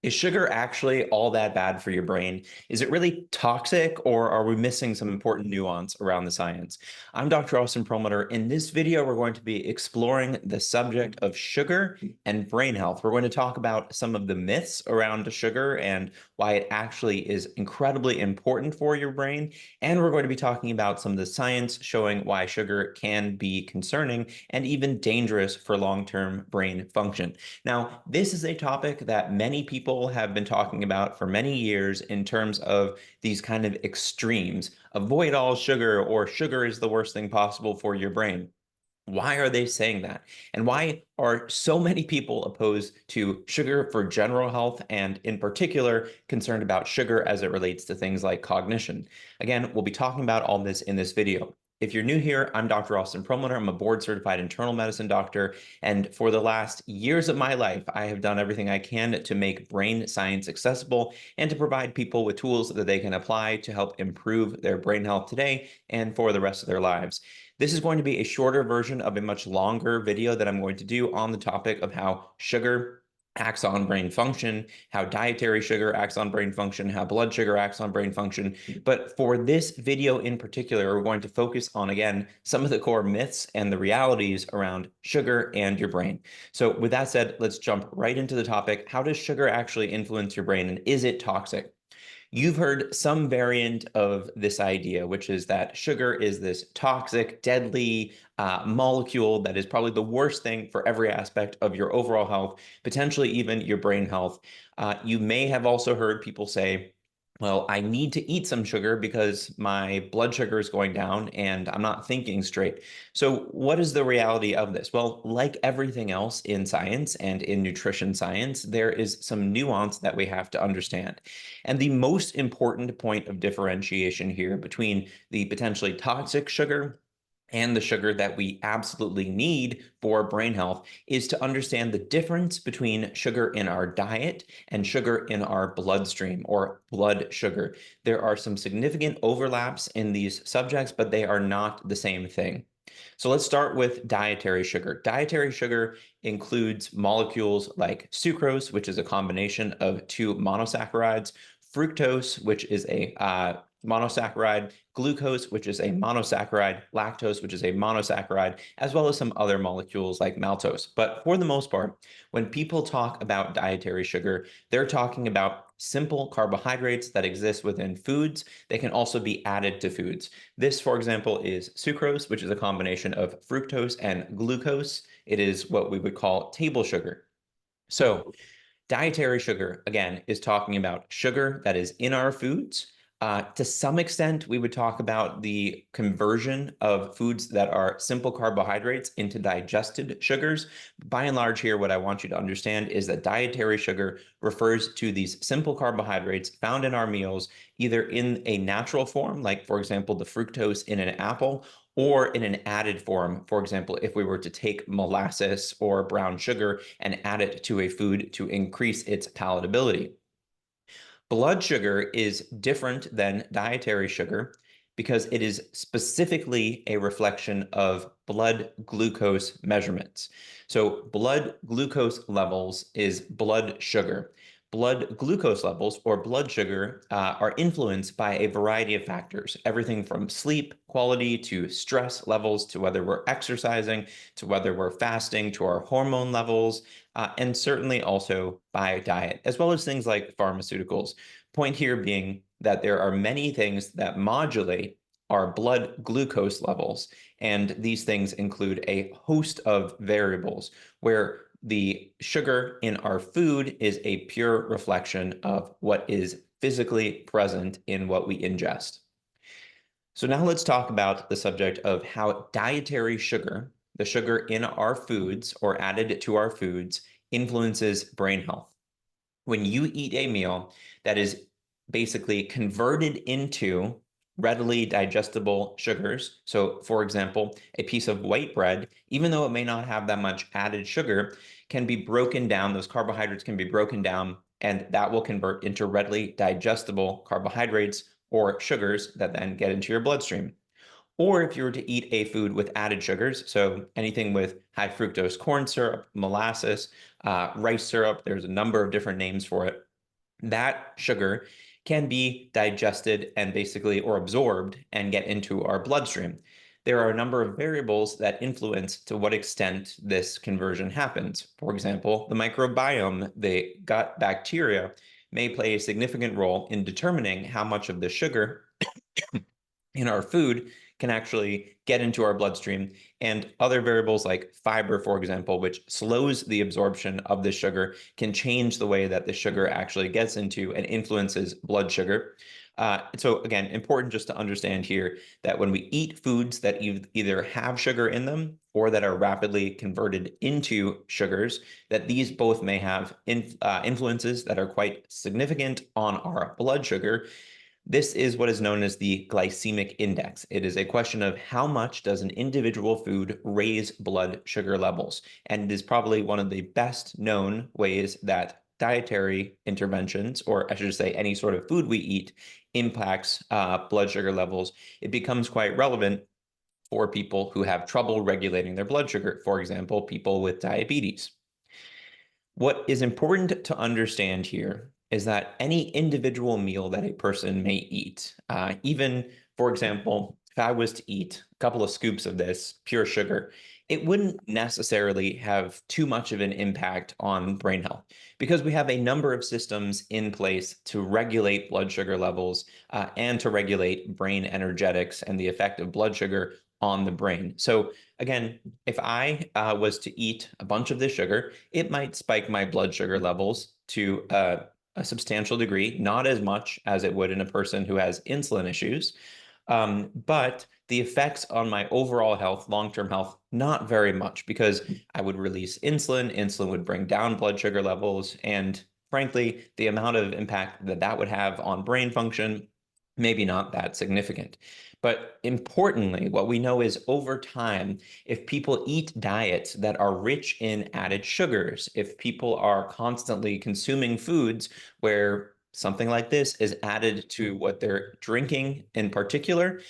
Is sugar actually all that bad for your brain? Is it really toxic, or are we missing some important nuance around the science? I'm Dr. Austin Perlmutter. In this video, we're going to be exploring the subject of sugar and brain health. We're going to talk about some of the myths around sugar and why it actually is incredibly important for your brain. And we're going to be talking about some of the science showing why sugar can be concerning and even dangerous for long-term brain function. Now, this is a topic that many people have been talking about for many years in terms of these kind of extremes. Avoid all sugar, or sugar is the worst thing possible for your brain. Why are they saying that? And why are so many people opposed to sugar for general health, and in particular concerned about sugar as it relates to things like cognition? Again, we'll be talking about all this in this video. If you're new here, I'm Dr. Austin Perlmutter. I'm a board-certified internal medicine doctor, and for the last years of my life, I have done everything I can to make brain science accessible and to provide people with tools that they can apply to help improve their brain health today and for the rest of their lives. This is going to be a shorter version of a much longer video that I'm going to do on the topic of how sugar acts on brain function, how dietary sugar acts on brain function, how blood sugar acts on brain function. But for this video in particular, we're going to focus on, again, some of the core myths and the realities around sugar and your brain. So with that said, let's jump right into the topic. How does sugar actually influence your brain, and is it toxic? You've heard some variant of this idea, which is that sugar is this toxic, deadly molecule that is probably the worst thing for every aspect of your overall health, potentially even your brain health. You may have also heard people say, well, I need to eat some sugar because my blood sugar is going down and I'm not thinking straight. So what is the reality of this? Well, like everything else in science and in nutrition science, there is some nuance that we have to understand. And the most important point of differentiation here between the potentially toxic sugar and the sugar that we absolutely need for brain health is to understand the difference between sugar in our diet and sugar in our bloodstream, or blood sugar. There are some significant overlaps in these subjects, but they are not the same thing. So let's start with dietary sugar. Dietary sugar includes molecules like sucrose, which is a combination of two monosaccharides, fructose, which is a monosaccharide, glucose, which is a monosaccharide, lactose, which is a monosaccharide, as well as some other molecules like maltose. But for the most part, when people talk about dietary sugar, they're talking about simple carbohydrates that exist within foods. They can also be added to foods. This, for example, is sucrose, which is a combination of fructose and glucose. It is what we would call table sugar. So dietary sugar, again, is talking about sugar that is in our foods. To some extent, we would talk about the conversion of foods that are simple carbohydrates into digested sugars. By and large here, what I want you to understand is that dietary sugar refers to these simple carbohydrates found in our meals, either in a natural form, like, for example, the fructose in an apple, or in an added form. For example, if we were to take molasses or brown sugar and add it to a food to increase its palatability. Blood sugar is different than dietary sugar because it is specifically a reflection of blood glucose measurements. So blood glucose levels is blood sugar. Blood glucose levels, or blood sugar, are influenced by a variety of factors, everything from sleep quality to stress levels, to whether we're exercising, to whether we're fasting, to our hormone levels, and certainly also by diet, as well as things like pharmaceuticals. Point here being that there are many things that modulate our blood glucose levels, and these things include a host of variables where the sugar in our food is a pure reflection of what is physically present in what we ingest. So now let's talk about the subject of how dietary sugar, the sugar in our foods or added to our foods, influences brain health. When you eat a meal that is basically converted into readily digestible sugars, so for example, a piece of white bread, even though it may not have that much added sugar, can be broken down, those carbohydrates can be broken down, and that will convert into readily digestible carbohydrates or sugars that then get into your bloodstream. Or if you were to eat a food with added sugars, so anything with high fructose corn syrup, molasses, rice syrup, there's a number of different names for it. that sugar can be digested and basically or absorbed and get into our bloodstream. There are a number of variables that influence to what extent this conversion happens. For example, the microbiome, the gut bacteria, may play a significant role in determining how much of the sugar in our food can actually get into our bloodstream, and other variables like fiber, for example, which slows the absorption of the sugar, can change the way that the sugar actually gets into and influences blood sugar. So again, important just to understand here that when we eat foods that either have sugar in them or that are rapidly converted into sugars, that these both may have influences that are quite significant on our blood sugar. This is what is known as the glycemic index. It is a question of how much does an individual food raise blood sugar levels. And it is probably one of the best known ways that dietary interventions, or I should say any sort of food we eat, impacts blood sugar levels. It becomes quite relevant for people who have trouble regulating their blood sugar, for example, people with diabetes. What is important to understand here is that any individual meal that a person may eat, even, for example, if I was to eat a couple of scoops of this pure sugar, it wouldn't necessarily have too much of an impact on brain health because we have a number of systems in place to regulate blood sugar levels and to regulate brain energetics and the effect of blood sugar on the brain. So again, if I was to eat a bunch of this sugar, it might spike my blood sugar levels to a substantial degree, not as much as it would in a person who has insulin issues. But the effects on my overall health, long-term health, not very much because I would release insulin. Insulin would bring down blood sugar levels. And frankly, the amount of impact that that would have on brain function, maybe not that significant. But importantly, what we know is over time, if people eat diets that are rich in added sugars, if people are constantly consuming foods where something like this is added to what they're drinking in particular,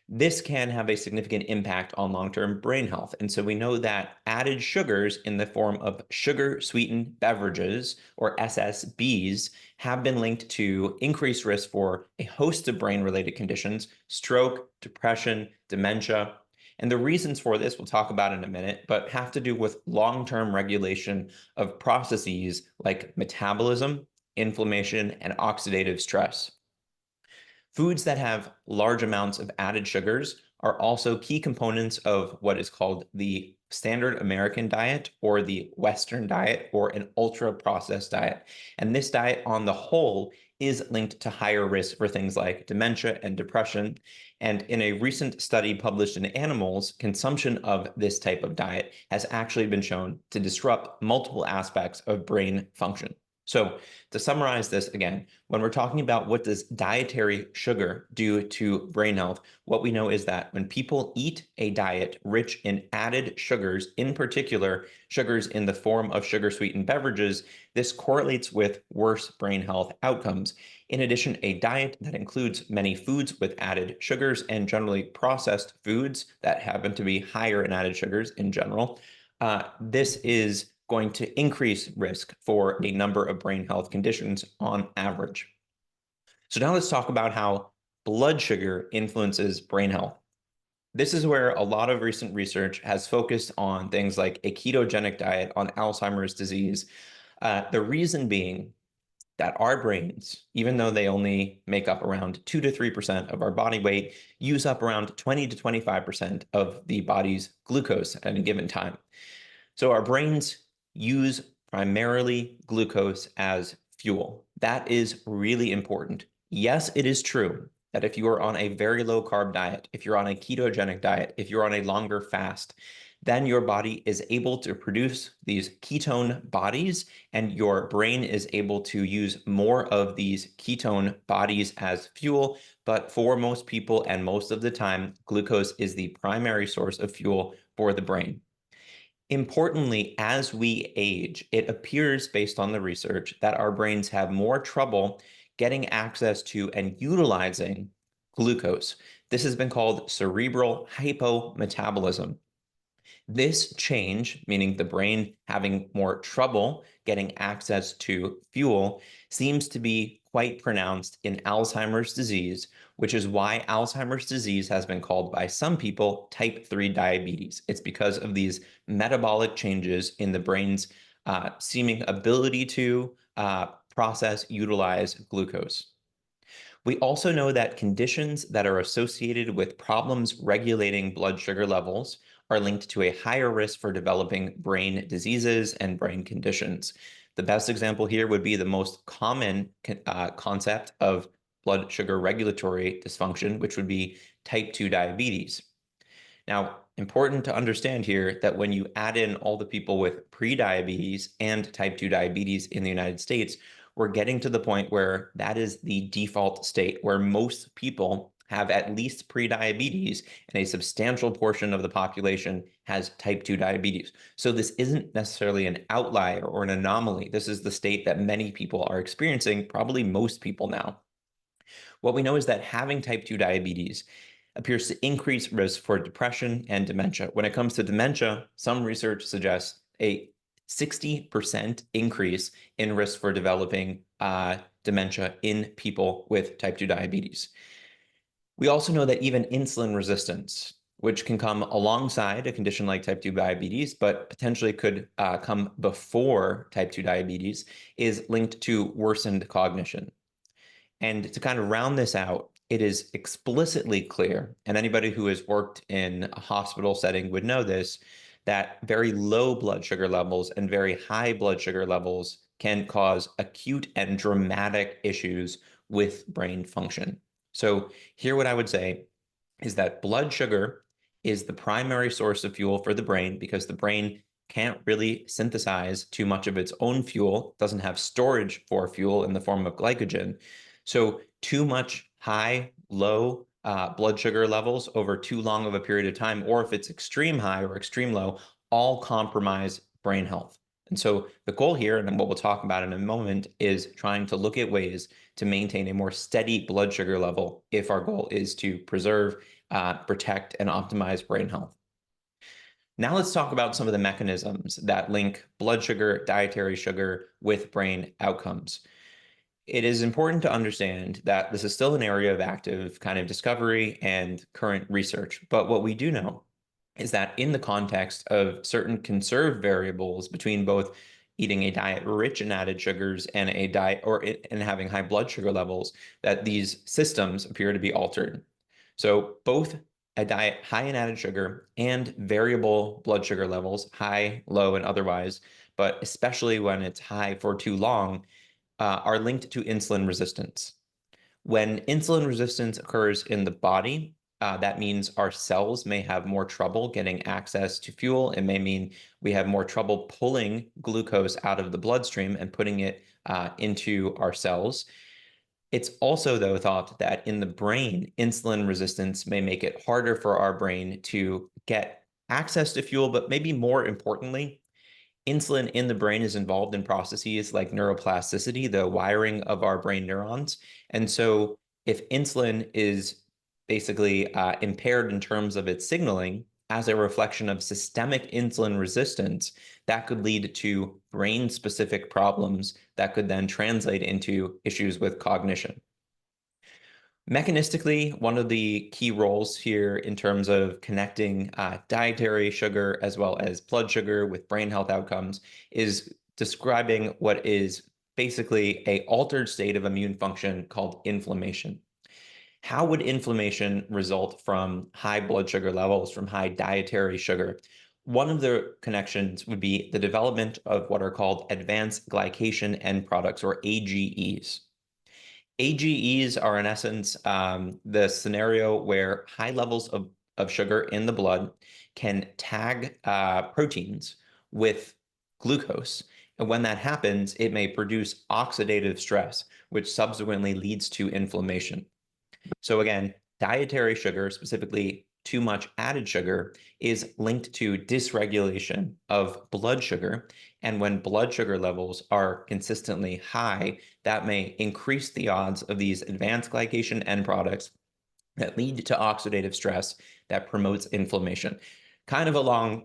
this can have a significant impact on long-term brain health. And so we know that added sugars in the form of sugar-sweetened beverages, or SSBs, have been linked to increased risk for a host of brain-related conditions, stroke, depression, dementia. And the reasons for this we'll talk about in a minute, but have to do with long-term regulation of processes like metabolism, inflammation, and oxidative stress. Foods that have large amounts of added sugars are also key components of what is called the standard American diet or the Western diet or an ultra-processed diet. And this diet on the whole is linked to higher risk for things like dementia and depression. And in a recent study published in Animals, consumption of this type of diet has actually been shown to disrupt multiple aspects of brain function. So to summarize this again, when we're talking about what does dietary sugar do to brain health, what we know is that when people eat a diet rich in added sugars, in particular, sugars in the form of sugar-sweetened beverages, this correlates with worse brain health outcomes. In addition, a diet that includes many foods with added sugars and generally processed foods that happen to be higher in added sugars in general, this is going to increase risk for a number of brain health conditions on average. So now let's talk about how blood sugar influences brain health. This is where a lot of recent research has focused on things like a ketogenic diet on Alzheimer's disease. The reason being that our brains, even though they only make up around 2 to 3% of our body weight, use up around 20 to 25% of the body's glucose at a given time. So our brains use primarily glucose as fuel. That is really important. Yes, it is true that if you are on a very low carb diet, if you're on a ketogenic diet, if you're on a longer fast, then your body is able to produce these ketone bodies and your brain is able to use more of these ketone bodies as fuel. But for most people and most of the time, glucose is the primary source of fuel for the brain. Importantly, as we age, it appears based on the research that our brains have more trouble getting access to and utilizing glucose. This has been called cerebral hypometabolism. This change, meaning the brain having more trouble getting access to fuel, seems to be quite pronounced in Alzheimer's disease, which is why Alzheimer's disease has been called by some people type 3 diabetes. It's because of these metabolic changes in the brain's seeming ability to process, utilize glucose. We also know that conditions that are associated with problems regulating blood sugar levels are linked to a higher risk for developing brain diseases and brain conditions. The best example here would be the most common concept of blood sugar regulatory dysfunction, which would be type 2 diabetes. Now, important to understand here that when you add in all the people with prediabetes and type 2 diabetes in the United States, we're getting to the point where that is the default state where most people have at least prediabetes and a substantial portion of the population has type 2 diabetes. So this isn't necessarily an outlier or an anomaly. This is the state that many people are experiencing, probably most people now. What we know is that having type 2 diabetes appears to increase risk for depression and dementia. When it comes to dementia, some research suggests a 60% increase in risk for developing dementia in people with type 2 diabetes. We also know that even insulin resistance, which can come alongside a condition like type 2 diabetes, but potentially could come before type 2 diabetes, is linked to worsened cognition. And to kind of round this out, it is explicitly clear, and anybody who has worked in a hospital setting would know this, that very low blood sugar levels and very high blood sugar levels can cause acute and dramatic issues with brain function. So here what I would say is that blood sugar is the primary source of fuel for the brain because the brain can't really synthesize too much of its own fuel, doesn't have storage for fuel in the form of glycogen. So too much high, low blood sugar levels over too long of a period of time, or if it's extreme high or extreme low, all compromise brain health. And so the goal here, and what we'll talk about in a moment, is trying to look at ways to maintain a more steady blood sugar level if our goal is to preserve, protect, and optimize brain health. Now let's talk about some of the mechanisms that link blood sugar, dietary sugar with brain outcomes. It is important to understand that this is still an area of active kind of discovery and current research. But what we do know is that in the context of certain conserved variables between both eating a diet rich in added sugars and a diet and having high blood sugar levels, that these systems appear to be altered. So both a diet high in added sugar and variable blood sugar levels, high, low, and otherwise, but especially when it's high for too long, are linked to insulin resistance. When insulin resistance occurs in the body, that means our cells may have more trouble getting access to fuel. It may mean we have more trouble pulling glucose out of the bloodstream and putting it into our cells. It's also, though, thought that in the brain, insulin resistance may make it harder for our brain to get access to fuel, but maybe more importantly, insulin in the brain is involved in processes like neuroplasticity, the wiring of our brain neurons. And so if insulin is basically impaired in terms of its signaling as a reflection of systemic insulin resistance, that could lead to brain-specific problems that could then translate into issues with cognition. Mechanistically, one of the key roles here in terms of connecting dietary sugar as well as blood sugar with brain health outcomes is describing what is basically an altered state of immune function called inflammation. How would inflammation result from high blood sugar levels, from high dietary sugar? One of the connections would be the development of what are called advanced glycation end products, or AGEs. AGEs are, in essence, the scenario where high levels of sugar in the blood can tag proteins with glucose. And when that happens, it may produce oxidative stress, which subsequently leads to inflammation. So again, dietary sugar, specifically too much added sugar, is linked to dysregulation of blood sugar. And when blood sugar levels are consistently high, that may increase the odds of these advanced glycation end products that lead to oxidative stress that promotes inflammation. Kind of a long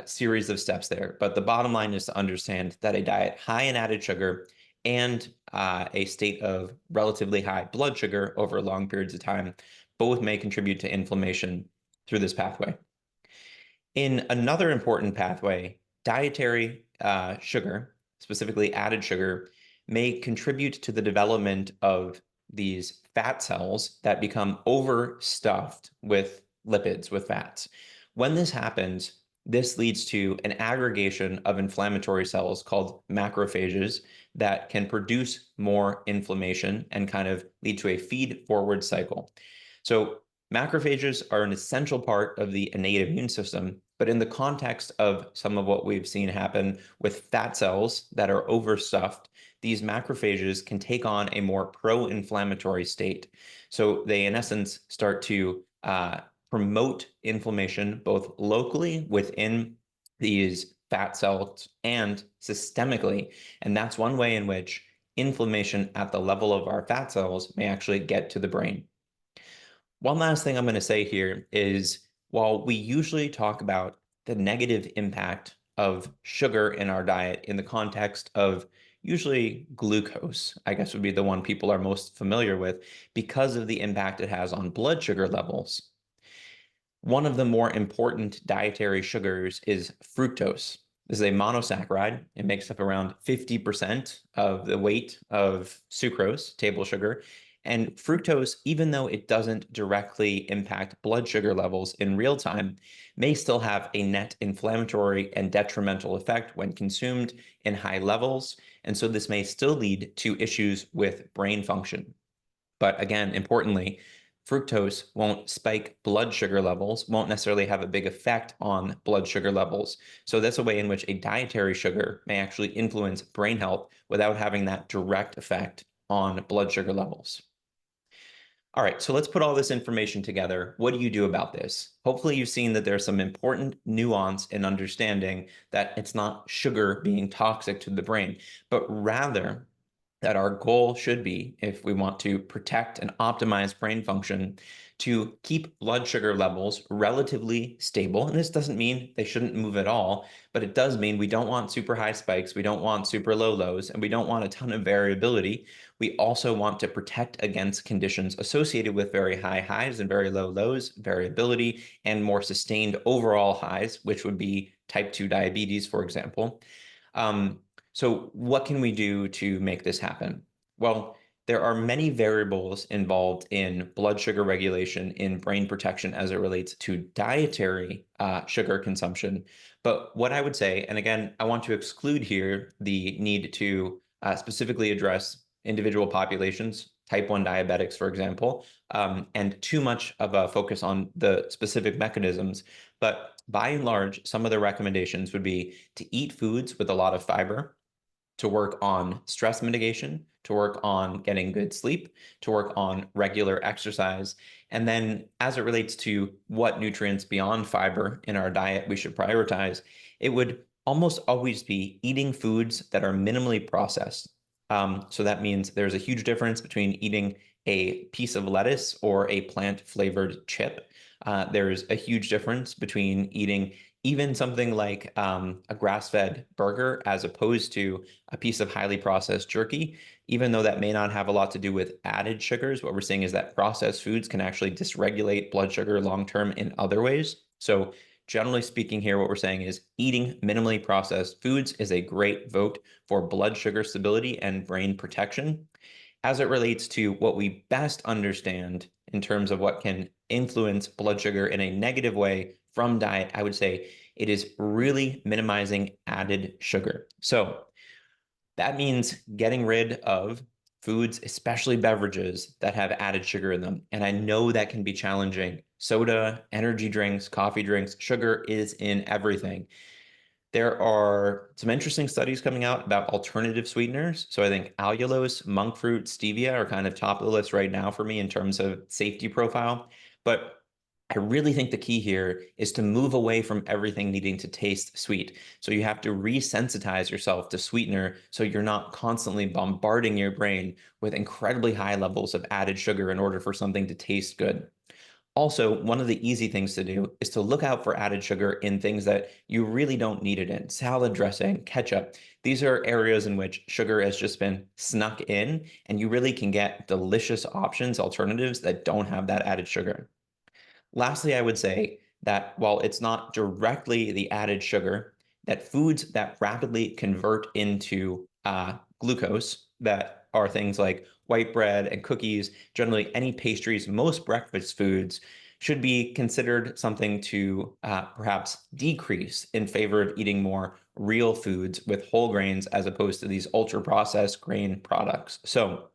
series of steps there, but the bottom line is to understand that a diet high in added sugar and a state of relatively high blood sugar over long periods of time both may contribute to inflammation through this pathway. In another important pathway, dietary sugar, specifically added sugar, may contribute to the development of these fat cells that become overstuffed with lipids, with fats. When this happens, this leads to an aggregation of inflammatory cells called macrophages that can produce more inflammation and kind of lead to a feed-forward cycle. So macrophages are an essential part of the innate immune system, but in the context of some of what we've seen happen with fat cells that are overstuffed, these macrophages can take on a more pro-inflammatory state. So they, in essence, start to promote inflammation both locally within these fat cells and systemically. And that's one way in which inflammation at the level of our fat cells may actually get to the brain. One last thing I'm going to say here is while we usually talk about the negative impact of sugar in our diet in the context of usually glucose, I guess would be the one people are most familiar with because of the impact it has on blood sugar levels. One of the more important dietary sugars is fructose. This is a monosaccharide. It makes up around 50% of the weight of sucrose, table sugar. And fructose, even though it doesn't directly impact blood sugar levels in real time, may still have a net inflammatory and detrimental effect when consumed in high levels. And so this may still lead to issues with brain function. But again, importantly, fructose won't spike blood sugar levels, won't necessarily have a big effect on blood sugar levels. So that's a way in which a dietary sugar may actually influence brain health without having that direct effect on blood sugar levels. All right, so let's put all this information together. What do you do about this? Hopefully you've seen that there's some important nuance in understanding that it's not sugar being toxic to the brain, but rather that our goal should be, if we want to protect and optimize brain function, to keep blood sugar levels relatively stable. And this doesn't mean they shouldn't move at all, but it does mean we don't want super high spikes, we don't want super low lows, and we don't want a ton of variability. We also want to protect against conditions associated with very high highs and very low lows, variability, and more sustained overall highs, which would be type 2 diabetes, for example. So what can we do to make this happen? Well, there are many variables involved in blood sugar regulation in brain protection as it relates to dietary sugar consumption. But what I would say, and again, I want to exclude here the need to specifically address individual populations, type 1 diabetics, for example, and too much of a focus on the specific mechanisms. But by and large, some of the recommendations would be to eat foods with a lot of fiber, to work on stress mitigation, to work on getting good sleep, to work on regular exercise. And then as it relates to what nutrients beyond fiber in our diet we should prioritize, it would almost always be eating foods that are minimally processed. So that means there's a huge difference between eating a piece of lettuce or a plant-flavored chip. There's a huge difference between eating even something like a grass-fed burger as opposed to a piece of highly processed jerky. Even though that may not have a lot to do with added sugars, what we're seeing is that processed foods can actually dysregulate blood sugar long-term in other ways. So generally speaking here, what we're saying is eating minimally processed foods is a great vote for blood sugar stability and brain protection. As it relates to what we best understand in terms of what can influence blood sugar in a negative way from diet, I would say it is really minimizing added sugar. So that means getting rid of foods, especially beverages that have added sugar in them. And I know that can be challenging. Soda, energy drinks, coffee drinks, sugar is in everything. There are some interesting studies coming out about alternative sweeteners. So I think allulose, monk fruit, stevia are kind of top of the list right now for me in terms of safety profile. But I really think the key here is to move away from everything needing to taste sweet. So you have to resensitize yourself to sweetener so you're not constantly bombarding your brain with incredibly high levels of added sugar in order for something to taste good. Also, one of the easy things to do is to look out for added sugar in things that you really don't need it in. Salad dressing, ketchup. These are areas in which sugar has just been snuck in, and you really can get delicious options, alternatives that don't have that added sugar. Lastly, I would say that while it's not directly the added sugar, that foods that rapidly convert into glucose, that are things like white bread and cookies, generally any pastries, most breakfast foods, should be considered something to perhaps decrease in favor of eating more real foods with whole grains as opposed to these ultra processed grain products. So,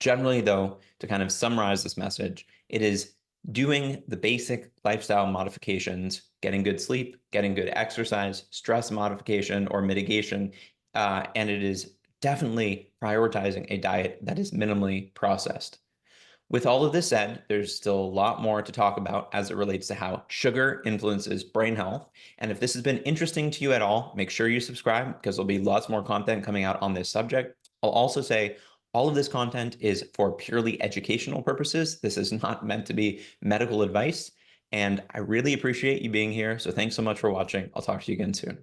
generally, though, to kind of summarize this message, it is doing the basic lifestyle modifications, getting good sleep, getting good exercise, stress modification or mitigation, and it is definitely prioritizing a diet that is minimally processed. With all of this said, there's still a lot more to talk about as it relates to how sugar influences brain health. And if this has been interesting to you at all, make sure you subscribe because there'll be lots more content coming out on this subject. I'll also say all of this content is for purely educational purposes. This is not meant to be medical advice. And I really appreciate you being here. So thanks so much for watching. I'll talk to you again soon.